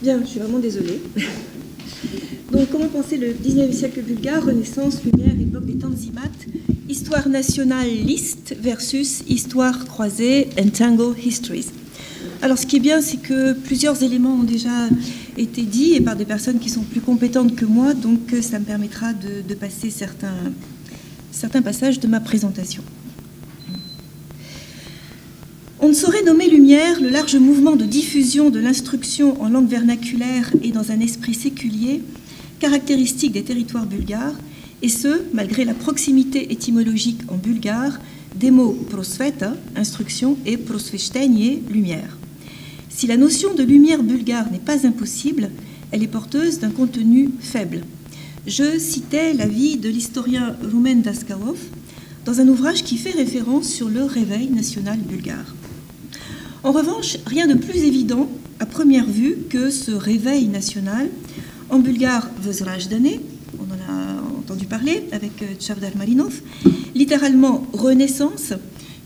Bien, je suis vraiment désolée. Donc, comment penser le 19e siècle bulgare, Renaissance, Lumière, époque des Tanzimat, histoire nationaliste versus histoire croisée, Entangled Histories. Alors, ce qui est bien, c'est que plusieurs éléments ont déjà été dits et par des personnes qui sont plus compétentes que moi, donc ça me permettra de passer certains passages de ma présentation. On ne saurait nommer Lumière le large mouvement de diffusion de l'instruction en langue vernaculaire et dans un esprit séculier, caractéristique des territoires bulgares, et ce, malgré la proximité étymologique en bulgare des mots prosveta, instruction, et prosvechtenye, lumière. Si la notion de lumière bulgare n'est pas impossible, elle est porteuse d'un contenu faible. Je citais l'avis de l'historien Rumen Daskalov dans un ouvrage qui fait référence sur le réveil national bulgare. En revanche, rien de plus évident à première vue que ce réveil national, en bulgare Vzrajdane, on en a entendu parler avec Tchavdar Marinov, littéralement renaissance,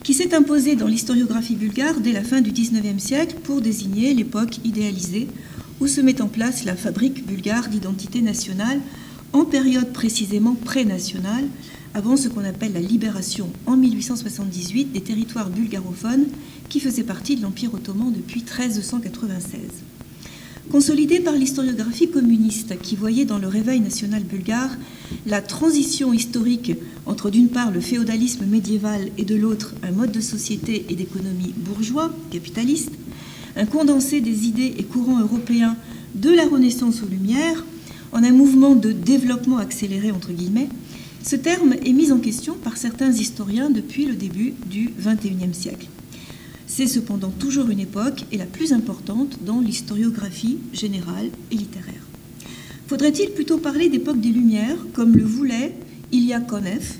qui s'est imposée dans l'historiographie bulgare dès la fin du XIXe siècle pour désigner l'époque idéalisée où se met en place la fabrique bulgare d'identité nationale en période précisément pré-nationale, avant ce qu'on appelle la libération en 1878 des territoires bulgarophones qui faisaient partie de l'Empire ottoman depuis 1396. Consolidée par l'historiographie communiste qui voyait dans le réveil national bulgare la transition historique entre d'une part le féodalisme médiéval et de l'autre un mode de société et d'économie bourgeois, capitaliste, un condensé des idées et courants européens de la Renaissance aux Lumières, en un mouvement de développement accéléré entre guillemets, ce terme est mis en question par certains historiens depuis le début du XXIe siècle. C'est cependant toujours une époque et la plus importante dans l'historiographie générale et littéraire. Faudrait-il plutôt parler d'époque des Lumières, comme le voulait Ilya Konev,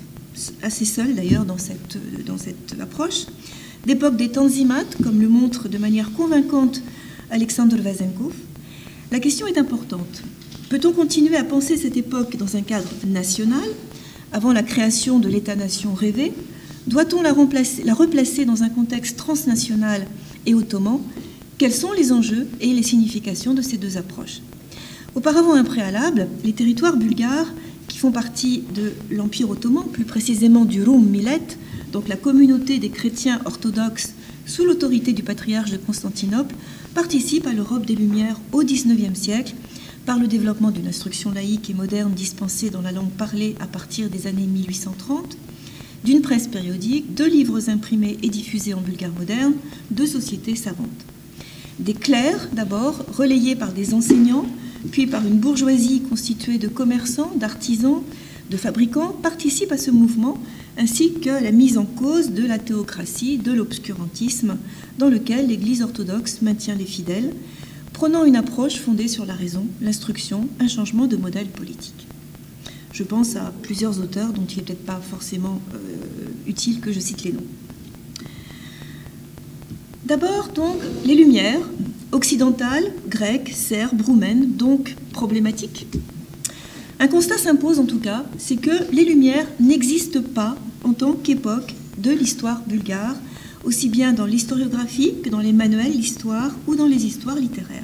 assez seul d'ailleurs dans cette approche, d'époque des Tanzimat, comme le montre de manière convaincante Alexandre Vazenkov? La question est importante. Peut-on continuer à penser cette époque dans un cadre national, avant la création de l'État-nation rêvé? Doit-on la replacer dans un contexte transnational et ottoman? Quels sont les enjeux et les significations de ces deux approches? Auparavant un préalable, les territoires bulgares qui font partie de l'Empire ottoman, plus précisément du Rum Millet, donc la communauté des chrétiens orthodoxes sous l'autorité du patriarche de Constantinople, participent à l'Europe des Lumières au XIXe siècle par le développement d'une instruction laïque et moderne dispensée dans la langue parlée à partir des années 1830, d'une presse périodique, de livres imprimés et diffusés en bulgare moderne, de sociétés savantes. Des clercs, d'abord, relayés par des enseignants, puis par une bourgeoisie constituée de commerçants, d'artisans, de fabricants, participent à ce mouvement, ainsi que la mise en cause de la théocratie, de l'obscurantisme, dans lequel l'Église orthodoxe maintient les fidèles, prenant une approche fondée sur la raison, l'instruction, un changement de modèle politique. Je pense à plusieurs auteurs dont il n'est peut-être pas forcément utile que je cite les noms. D'abord, donc, les Lumières, occidentales, grecques, serbes, roumaines, donc problématiques. Un constat s'impose en tout cas, c'est que les Lumières n'existent pas en tant qu'époque de l'histoire bulgare, aussi bien dans l'historiographie que dans les manuels d'histoire ou dans les histoires littéraires.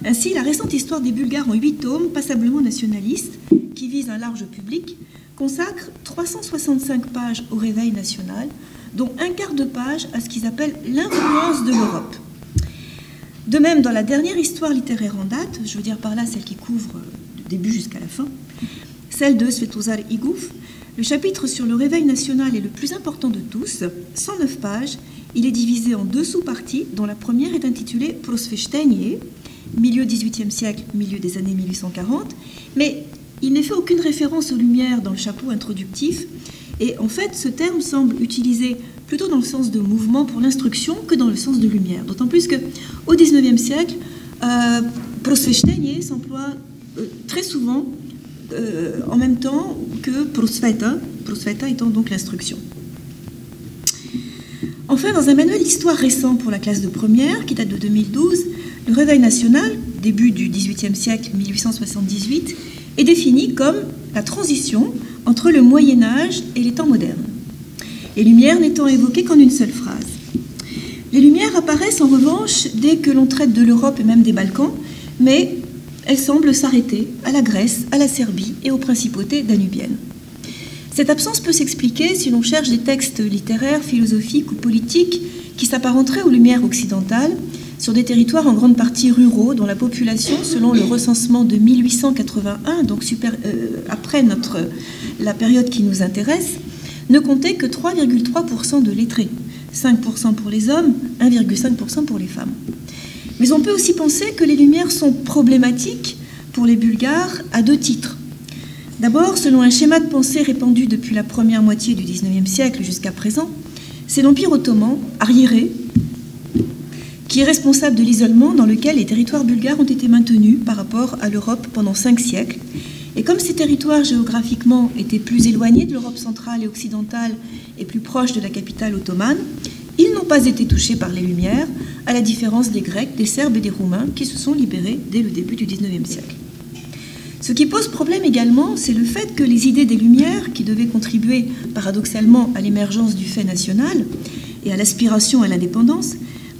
Ainsi, la récente histoire des Bulgares en 8 tomes, passablement nationaliste, qui vise un large public, consacre 365 pages au réveil national, dont un quart de page à ce qu'ils appellent l'influence de l'Europe. De même, dans la dernière histoire littéraire en date, je veux dire par là celle qui couvre du début jusqu'à la fin, celle de Svetozar Iguf, le chapitre sur le réveil national est le plus important de tous, 109 pages. Il est divisé en 2 sous-parties, dont la première est intitulée Prosvechtenye, milieu XVIIIe siècle, milieu des années 1840, mais il n'est fait aucune référence aux Lumières dans le chapeau introductif, et en fait ce terme semble utilisé plutôt dans le sens de mouvement pour l'instruction que dans le sens de lumière, d'autant plus qu'au XIXe siècle, Prosvechtenye s'emploie très souvent en même temps que prosveta, prosveta étant donc l'instruction. Enfin, dans un manuel d'histoire récent pour la classe de première, qui date de 2012, le réveil national, début du XVIIIe siècle, 1878, est défini comme la transition entre le Moyen-Âge et les temps modernes. les Lumières n'étant évoquées qu'en une seule phrase. Les Lumières apparaissent en revanche dès que l'on traite de l'Europe et même des Balkans, mais elles semblent s'arrêter à la Grèce, à la Serbie et aux principautés danubiennes. Cette absence peut s'expliquer si l'on cherche des textes littéraires, philosophiques ou politiques qui s'apparenteraient aux Lumières occidentales sur des territoires en grande partie ruraux dont la population, selon le recensement de 1881, donc après la période qui nous intéresse, ne comptait que 3,3% de lettrés, 5% pour les hommes, 1,5% pour les femmes. Mais on peut aussi penser que les Lumières sont problématiques pour les Bulgares à deux titres. D'abord, selon un schéma de pensée répandu depuis la première moitié du XIXe siècle jusqu'à présent, c'est l'Empire ottoman, arriéré, qui est responsable de l'isolement dans lequel les territoires bulgares ont été maintenus par rapport à l'Europe pendant 5 siècles. Et comme ces territoires géographiquement étaient plus éloignés de l'Europe centrale et occidentale et plus proches de la capitale ottomane, ils n'ont pas été touchés par les Lumières, à la différence des Grecs, des Serbes et des Roumains qui se sont libérés dès le début du XIXe siècle. Ce qui pose problème également, c'est le fait que les idées des Lumières, qui devaient contribuer paradoxalement à l'émergence du fait national et à l'aspiration à l'indépendance,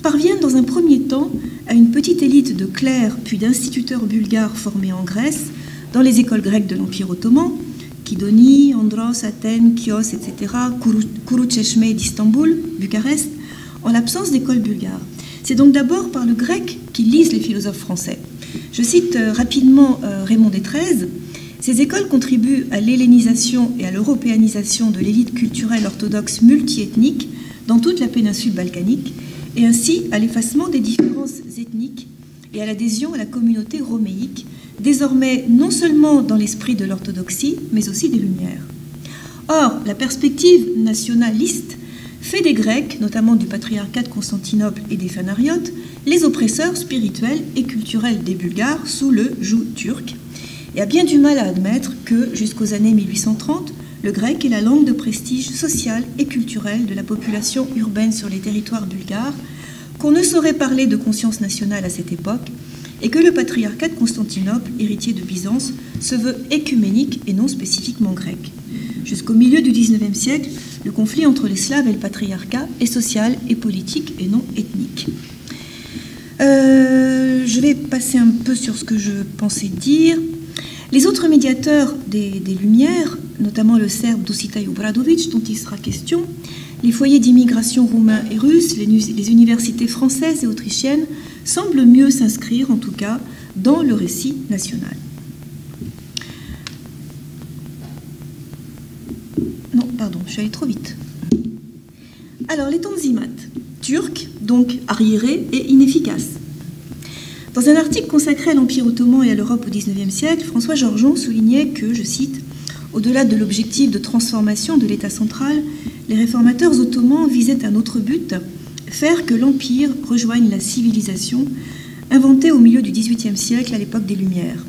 parviennent dans un premier temps à une petite élite de clercs puis d'instituteurs bulgares formés en Grèce, dans les écoles grecques de l'Empire ottoman, Kidoni, Andros, Athènes, Chios, etc., Kuruçeşme d'Istanbul, Bucarest, en l'absence d'écoles bulgares. C'est donc d'abord par le grec qu'ils lisent les philosophes français. Je cite rapidement Raymond XIII. Ces écoles contribuent à l'hellénisation et à l'européanisation de l'élite culturelle orthodoxe multiethnique dans toute la péninsule balkanique, et ainsi à l'effacement des différences ethniques et à l'adhésion à la communauté roméique, désormais non seulement dans l'esprit de l'orthodoxie, mais aussi des Lumières. Or, la perspective nationaliste fait des Grecs, notamment du patriarcat de Constantinople et des Phanariotes, les oppresseurs spirituels et culturels des Bulgares sous le joug turc, et a bien du mal à admettre que, jusqu'aux années 1830, le grec est la langue de prestige social et culturel de la population urbaine sur les territoires bulgares, qu'on ne saurait parler de conscience nationale à cette époque, et que le patriarcat de Constantinople, héritier de Byzance, se veut écuménique et non spécifiquement grec. Jusqu'au milieu du XIXe siècle, le conflit entre les Slaves et le patriarcat est social et politique et non ethnique. Je vais passer un peu sur ce que je pensais dire. Les autres médiateurs des Lumières, notamment le Serbe Dositej Obradović, dont il sera question, les foyers d'immigration roumains et russes, les universités françaises et autrichiennes, semblent mieux s'inscrire, en tout cas, dans le récit national. Non, pardon, je suis allée trop vite. Alors, les tanzimates, turcs, donc arriérés et inefficaces. Dans un article consacré à l'Empire ottoman et à l'Europe au XIXe siècle, François Georgeon soulignait que, je cite, « Au-delà de l'objectif de transformation de l'État central, les réformateurs ottomans visaient un autre but, faire que l'Empire rejoigne la civilisation inventée au milieu du XVIIIe siècle à l'époque des Lumières. »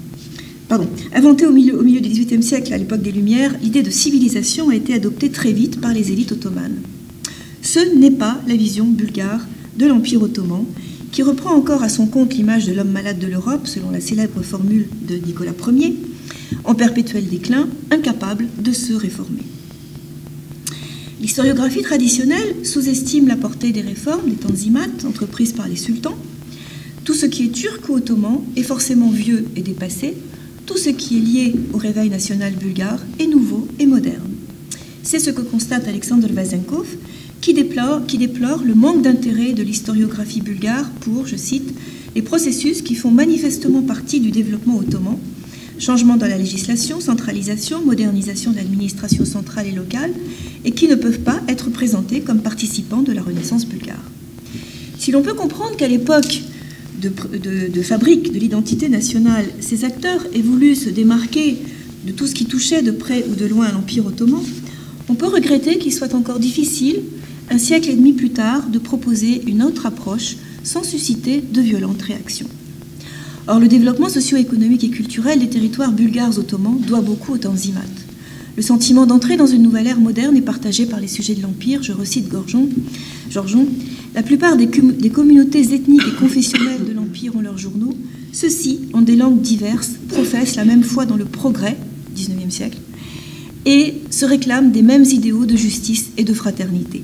Inventée au milieu du XVIIIe siècle à l'époque des Lumières, l'idée de civilisation a été adoptée très vite par les élites ottomanes. Ce n'est pas la vision bulgare de l'Empire ottoman, qui reprend encore à son compte l'image de l'homme malade de l'Europe, selon la célèbre formule de Nicolas Ier, en perpétuel déclin, incapable de se réformer. L'historiographie traditionnelle sous-estime la portée des réformes, des tanzimates, entreprises par les sultans. Tout ce qui est turc ou ottoman est forcément vieux et dépassé. Tout ce qui est lié au réveil national bulgare est nouveau et moderne. C'est ce que constate Alexandre Vazenkov, qui déplore le manque d'intérêt de l'historiographie bulgare pour, je cite, les processus qui font manifestement partie du développement ottoman, changement dans la législation, centralisation, modernisation de l'administration centrale et locale, et qui ne peuvent pas être présentés comme participants de la Renaissance bulgare. Si l'on peut comprendre qu'à l'époque de fabrique de l'identité nationale, ces acteurs aient voulu se démarquer de tout ce qui touchait de près ou de loin à l'Empire ottoman, on peut regretter qu'il soit encore difficile, un siècle et demi plus tard, de proposer une autre approche sans susciter de violentes réactions. Or, le développement socio-économique et culturel des territoires bulgares ottomans doit beaucoup aux tanzimates. Le sentiment d'entrer dans une nouvelle ère moderne est partagé par les sujets de l'Empire. Je recite Georgeon. La plupart des communautés ethniques et confessionnelles de l'Empire ont leurs journaux. Ceux-ci, en des langues diverses, professent la même foi dans le progrès, 19e siècle, et se réclament des mêmes idéaux de justice et de fraternité.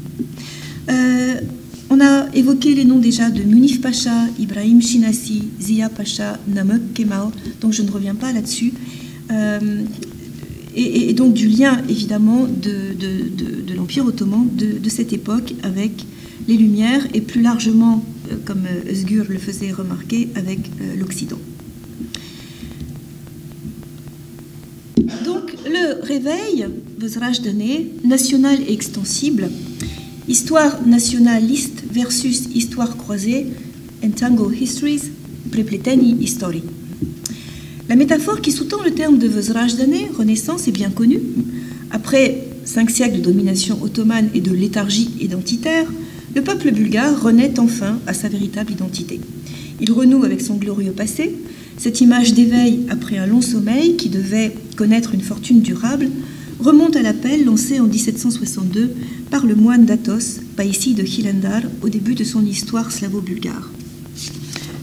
On a évoqué les noms déjà de Munif Pacha, Ibrahim Shinasi, Zia Pacha, Namık Kemal, donc je ne reviens pas là-dessus. Et donc du lien évidemment de l'Empire ottoman de cette époque avec les Lumières et plus largement, comme Özgür le faisait remarquer, avec l'Occident. Donc le réveil, Vözrajdanê, national et extensible, histoire nationaliste versus histoire croisée, Entangled Histories, Prepleteni History. La métaphore qui sous-tend le terme de Vözrajdanê, Renaissance, est bien connue. Après 5 siècles de domination ottomane et de léthargie identitaire, le peuple bulgare renaît enfin à sa véritable identité. Il renoue avec son glorieux passé. Cette image d'éveil après un long sommeil qui devait connaître une fortune durable remonte à l'appel lancé en 1762 par le moine d'Athos, Païssi de Hilandar, au début de son histoire slavo-bulgare.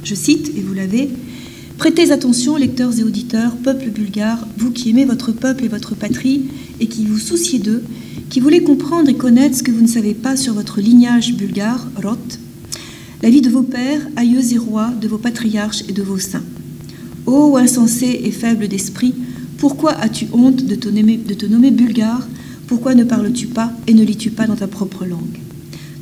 Je cite, et vous l'avez, « Prêtez attention, lecteurs et auditeurs, peuple bulgare, vous qui aimez votre peuple et votre patrie, et qui vous souciez d'eux, qui voulez comprendre et connaître ce que vous ne savez pas sur votre lignage bulgare, Rot, la vie de vos pères, aïeux et rois, de vos patriarches et de vos saints. Ô insensé et faible d'esprit, pourquoi as-tu honte de te nommer bulgare? Pourquoi ne parles-tu pas et ne lis-tu pas dans ta propre langue?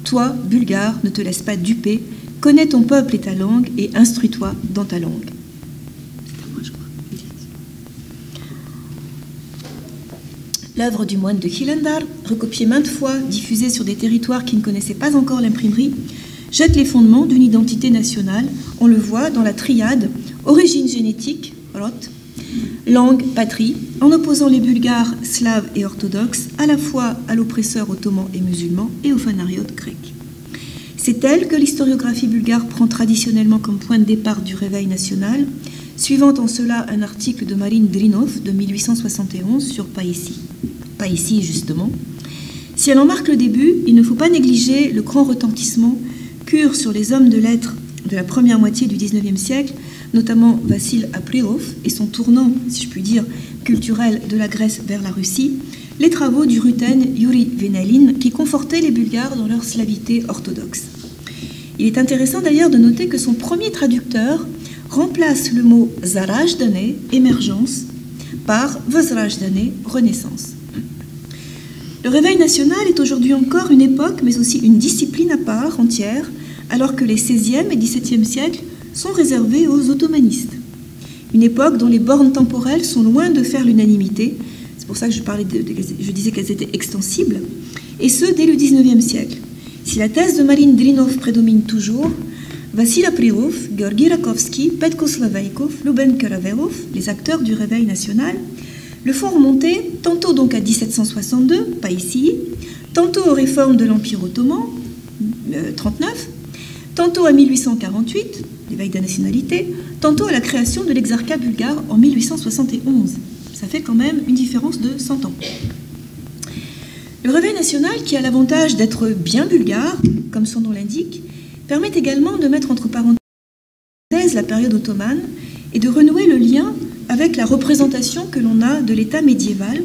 Toi, bulgare, ne te laisse pas duper, connais ton peuple et ta langue et instruis-toi dans ta langue. » L'œuvre du moine de Hilandar, recopiée maintes fois, diffusée sur des territoires qui ne connaissaient pas encore l'imprimerie, jette les fondements d'une identité nationale. On le voit dans la triade origine génétique, Rot, langue, patrie, en opposant les Bulgares, slaves et orthodoxes à la fois à l'oppresseur ottoman et musulman et au fanariote grec. C'est elle que l'historiographie bulgare prend traditionnellement comme point de départ du réveil national, suivant en cela un article de Marin Drinov de 1871 sur Païssi justement. Si elle en marque le début, il ne faut pas négliger le grand retentissement qu'eurent sur les hommes de lettres de la première moitié du XIXe siècle, notamment Vassil Aprilov et son tournant, si je puis dire, culturel de la Grèce vers la Russie, les travaux du Ruten Yuri Venelin qui confortaient les Bulgares dans leur slavité orthodoxe. Il est intéressant d'ailleurs de noter que son premier traducteur remplace le mot Zarajdanê, émergence, par Vözrajdanê, renaissance. Le réveil national est aujourd'hui encore une époque, mais aussi une discipline à part entière, alors que les XVIe et XVIIe siècles sont réservés aux ottomanistes. Une époque dont les bornes temporelles sont loin de faire l'unanimité, c'est pour ça que je disais qu'elles étaient extensibles, et ce, dès le XIXe siècle. Si la thèse de Marin Drinov prédomine toujours, Vassil Aprilov, Georgi Rakovski, Petko Slavaïkov, Luben Karavelov, les acteurs du réveil national, le font remonter tantôt donc à 1762, pas ici, tantôt aux réformes de l'Empire ottoman, 39, tantôt à 1848, l'éveil de la nationalité, tantôt à la création de l'exarcat bulgare en 1871. Ça fait quand même une différence de 100 ans. Le réveil national, qui a l'avantage d'être bien bulgare, comme son nom l'indique, permet également de mettre entre parenthèses la période ottomane et de renouer le lien avec la représentation que l'on a de l'État médiéval,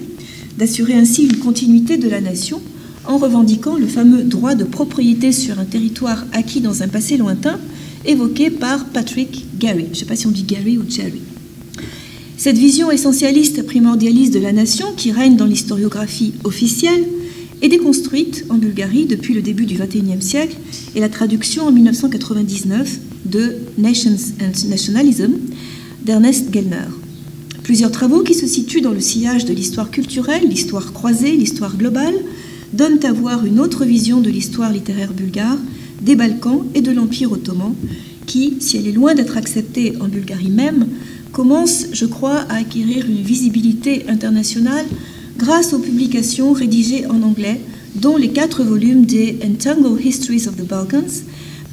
d'assurer ainsi une continuité de la nation en revendiquant le fameux droit de propriété sur un territoire acquis dans un passé lointain, évoqué par Patrick Gary. Je ne sais pas si on dit Gary ou Jerry. Cette vision essentialiste, primordialiste de la nation qui règne dans l'historiographie officielle est déconstruite en Bulgarie depuis le début du XXIe siècle et la traduction en 1999 de Nations and Nationalism d'Ernest Gellner. Plusieurs travaux qui se situent dans le sillage de l'histoire culturelle, l'histoire croisée, l'histoire globale, donnent à voir une autre vision de l'histoire littéraire bulgare, des Balkans et de l'Empire ottoman, qui, si elle est loin d'être acceptée en Bulgarie même, commence, je crois, à acquérir une visibilité internationale grâce aux publications rédigées en anglais, dont les 4 volumes des Entangled Histories of the Balkans,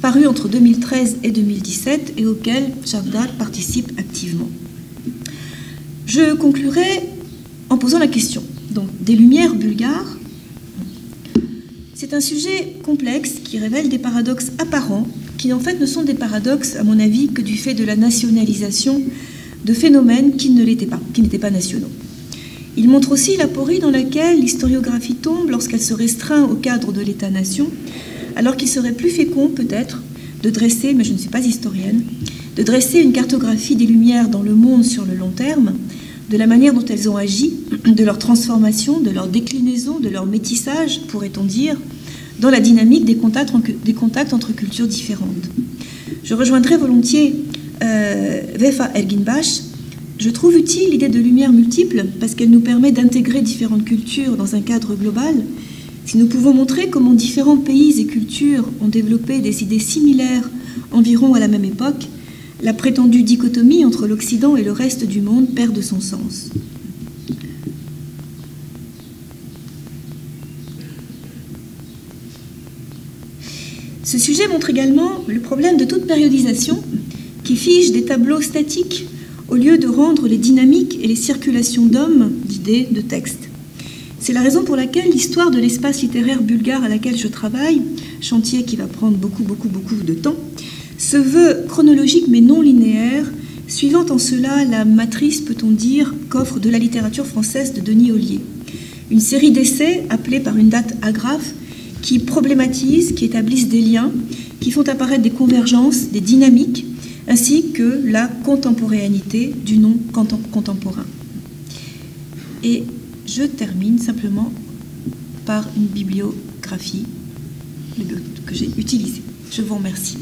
parus entre 2013 et 2017 et auxquels Chavdar participe activement. Je conclurai en posant la question. Donc, des Lumières bulgares, c'est un sujet complexe qui révèle des paradoxes apparents, qui en fait ne sont des paradoxes, à mon avis, que du fait de la nationalisation de phénomènes qui n'étaient pas nationaux. Il montre aussi l'aporie dans laquelle l'historiographie tombe lorsqu'elle se restreint au cadre de l'État-nation, alors qu'il serait plus fécond peut-être de dresser, mais je ne suis pas historienne, de dresser une cartographie des Lumières dans le monde sur le long terme, de la manière dont elles ont agi, de leur transformation, de leur déclinaison, de leur métissage, pourrait-on dire, dans la dynamique des contacts entre cultures différentes. Je rejoindrai volontiers Vefa Erginbaş. Je trouve utile l'idée de lumière multiple parce qu'elle nous permet d'intégrer différentes cultures dans un cadre global. Si nous pouvons montrer comment différents pays et cultures ont développé des idées similaires environ à la même époque, la prétendue dichotomie entre l'Occident et le reste du monde perd de son sens. Ce sujet montre également le problème de toute périodisation qui fige des tableaux statiques au lieu de rendre les dynamiques et les circulations d'hommes, d'idées, de textes. C'est la raison pour laquelle l'histoire de l'espace littéraire bulgare à laquelle je travaille, chantier qui va prendre beaucoup de temps, se veut chronologique mais non linéaire, suivant en cela la matrice, peut-on dire, qu'offre de la littérature française de Denis Ollier. Une série d'essais appelés par une date agrafe qui problématisent, qui établissent des liens, qui font apparaître des convergences, des dynamiques, ainsi que la contemporanéité du nom contemporain. Et je termine simplement par une bibliographie que j'ai utilisée. Je vous remercie.